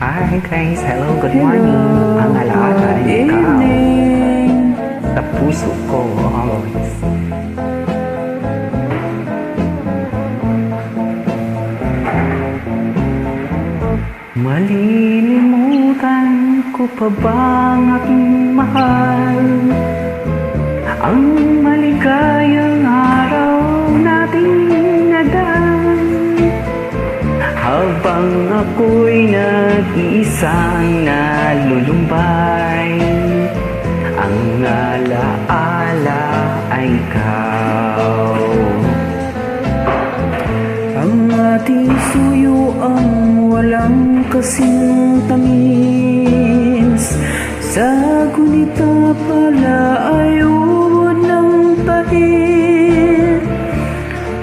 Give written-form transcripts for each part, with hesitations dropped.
Hi guys, hello, good morning. Ang alaala ay ikaw. Sa puso ko, always. Malilimutan ko pa bang aking mahal? Ang maligayang araw nating nadaan, habang ako'y nag-iisang nalulumbay, ang alaala ay ikaw. Ang ating suyo ang walang kasing tamis, sa gunita pala ay ubod ng tahir.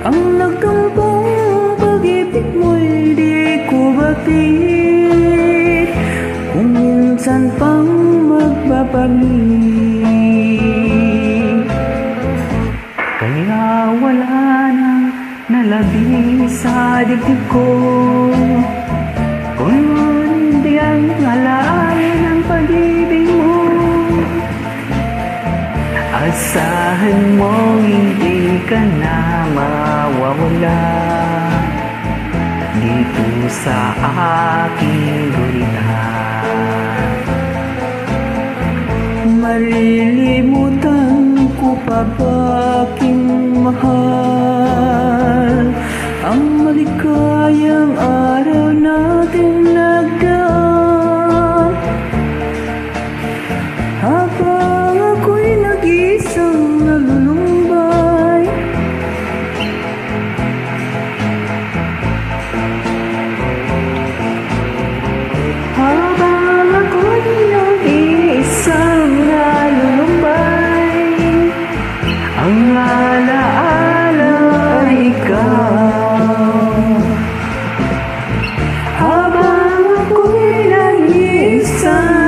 Ang nagtampong pag-ibig mo'y di ko batid, kung minsan pang magpapangit. Kaya wala nang nalabi sa dibdib ko, kundi ang alaala ng pag-ibig mo. Asahan mo hindi ka na mawawala dito sa aking gurita. Malilimutan ko pa ba aking mahal? Ang maligayang araw natin nagdaan, habang ako'y nag-isang nalulumbay. Habang ako'y nag-iisang nalulumbay, ang alaala ay ikaw. Habang ako'y nag-iisang